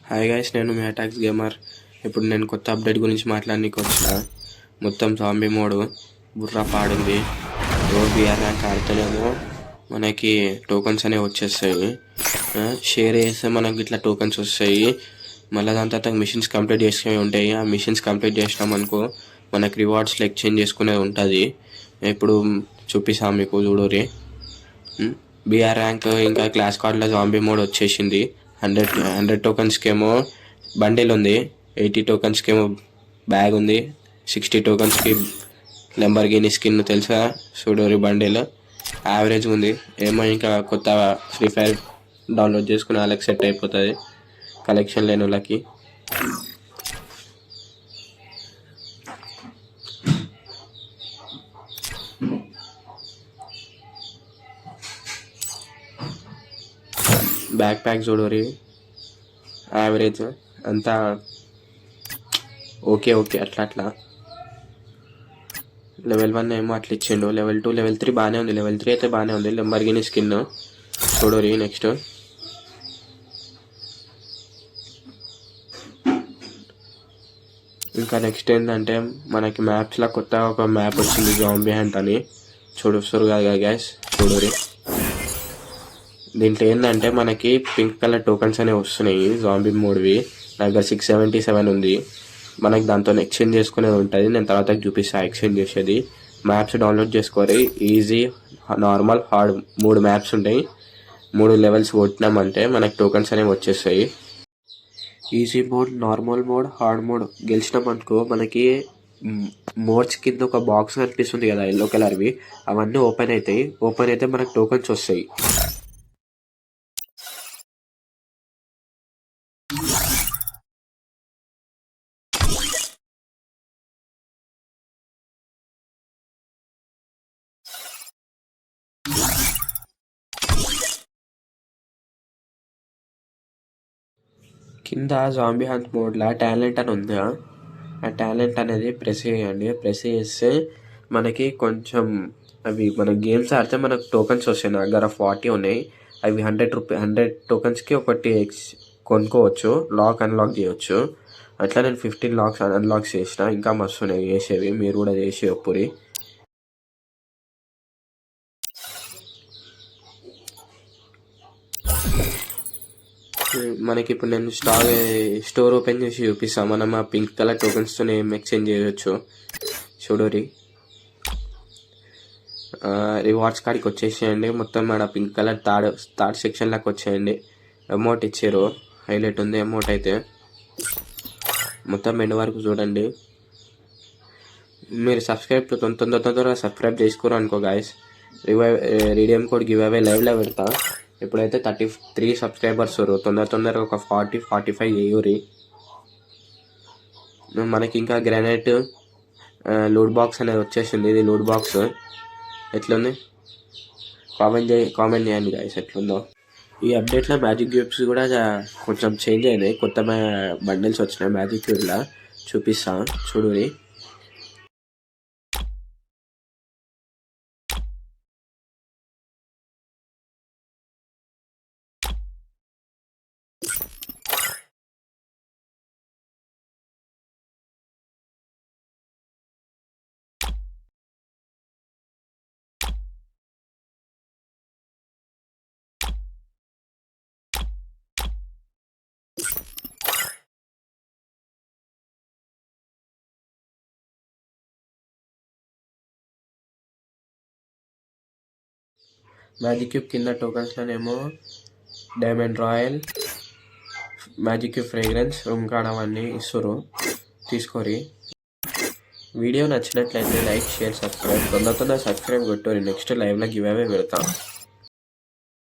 Hi guys, నేను మీ attacks gamer. ఇప్పుడు నేను కొత్త అప్డేట్ గురించి మాట్లాడడానికి వచ్చిన. మొత్తం జాంబీ మోడ్ బుర్రా పాడింది. బిఆర్ ర్యాంక్ ఆడితేనేమో మనకి టోకన్స్ అనేవి వచ్చేస్తాయి. షేర్ చేస్తే మనకి ఇట్లా టోకన్స్ వస్తాయి. మళ్ళీ దాని తర్వాత మిషన్స్ కంప్లీట్ చేసుకునే ఉంటాయి. ఆ మిషన్స్ కంప్లీట్ చేసినామనుకో మనకి రివార్డ్స్లో ఎక్స్చేంజ్ చేసుకునేది ఉంటుంది. ఇప్పుడు చూపిస్తాం మీకు, చూడరి. బిఆర్ ర్యాంక్ ఇంకా క్లాస్ కార్డ్లో జాంబీ మోడ్ వచ్చేసింది. 100 టోకన్స్కేమో బండిల్ ఉంది, 80 టోకన్స్కేమో బ్యాగ్ ఉంది, 60 టోకన్స్కి లెంబర్గిని స్కిన్ తెలుసా, చూడోరి బండిల్ యావరేజ్ ఉంది. ఏమో ఇంకా కొత్త ఫ్రీ ఫైర్ డౌన్లోడ్ చేసుకుని వాళ్ళకి సెట్ అయిపోతుంది కలెక్షన్ లేని వాళ్ళకి. బ్యాక్ ప్యాక్ చూడరి, యావరేజ్ అంతా ఓకే అట్లా. లెవెల్ 1 ఏమో అట్లా ఇచ్చిండు. లెవెల్ 2 లెవెల్ 3 బాగానే ఉంది. లెవెల్ 3 అయితే బాగానే ఉంది. లెంబర్గిని స్కిన్ చూడరి. నెక్స్ట్ ఇంకా నెక్స్ట్ ఏంటంటే మనకి మ్యాప్స్లో కొత్త ఒక మ్యాప్ వచ్చింది, జాంబీ హంట్ అని. చూడొస్తారు కదా గ్యాస్, చూడరి. దీంట్లో ఏంటంటే మనకి పింక్ కలర్ టోకన్స్ అనేవి వస్తున్నాయి జాంబీ మోడ్వి. నా దగ్గర 677 ఉంది. మనకి దాంతో ఎక్స్చేంజ్ చేసుకునేది ఉంటుంది. నేను తర్వాత చూపిస్తాను ఎక్స్చేంజ్ చేసేది. మ్యాప్స్ డౌన్లోడ్ చేసుకోవాలి. ఈజీ, నార్మల్, హార్డ్ 3 మ్యాప్స్ ఉంటాయి. 3 లెవెల్స్ కొట్టినామంటే మనకి టోకన్స్ అనేవి వచ్చేస్తాయి. Easy mode, normal mode, hard mode గెలిచినామనుకో మనకి మోడ్స్ కింద ఒక బాక్స్ కనిపిస్తుంది కదా, ఎల్లో కలర్వి. అవన్నీ ఓపెన్ అవుతాయి. ఓపెన్ అయితే మనకు టోకన్స్ వస్తాయి. కింద జాంబీ హంట్ మోడ్లో టాలెంట్ అని ఉందా, ఆ టాలెంట్ అనేది ప్రెస్ చేయండి. ప్రెస్ చేస్తే మనకి కొంచెం అవి మన గేమ్స్ ఆడితే మనకు టోకన్స్ వస్తాయి. నా దగ్గర 40 ఉన్నాయి. అవి 100 టోకన్స్కి ఒకటి కొనుక్కోవచ్చు, లాక్ అన్లాక్ చేయవచ్చు. అట్లా నేను 15 లాక్స్ అన్లాక్ చేసిన. ఇంకా మస్తు ఉన్నాయి చేసేవి, మీరు కూడా చేసి ఒప్పురి. మనకి ఇప్పుడు నేను స్టోర్ ఓపెన్ చేసి చూపిస్తాను. మనం ఆ పింక్ కలర్ టోకన్స్తో ఏం ఎక్స్చేంజ్ చేయవచ్చు చూడరి. రివార్డ్స్ కాడికి వచ్చేసేయండి. మొత్తం ఆడ పింక్ కలర్ థర్డ్ సెక్షన్లోకి వచ్చేయండి. అమౌంట్ ఇచ్చారు, హైలైట్ ఉంది అమౌంట్ అయితే. మొత్తం ఎండ్ వరకు చూడండి. మీరు తొందరగా సబ్స్క్రైబ్ చేసుకోరు అనుకో guys, redeem code give away లైవ్లో పెడతా. ఇప్పుడైతే 33 సబ్స్క్రైబర్స్. తొందరగా ఒక 40-45 చేయూరి. మనకి ఇంకా గ్రానైట్ లూట్ బాక్స్ అనేది వచ్చేసింది. ఇది లూట్ బాక్స్ ఎట్లుంది కామెంట్ చేయండి గాయస్ ఎట్లుందో. ఈ అప్డేట్లో మ్యాజిక్ క్యూబ్స్ కూడా కొంచెం చేంజ్ అయినాయి. కొత్త బండిల్స్ వచ్చినాయి మ్యాజిక్ క్యూబ్లో, చూపిస్తా చూడురి. మ్యాజిక్ క్యూబ్ కింద టోకన్స్లోనేమో diamond royal, magic cube fragrance, room card అవన్నీ ఇస్తారు, తీసుకోరి. వీడియో నచ్చినట్లయితే లైక్, షేర్, సబ్స్క్రైబ్. తొందరగా సబ్స్క్రైబ్ కొట్టుకోరి. నెక్స్ట్ లైవ్లో గివ్ అవే పెడతాం.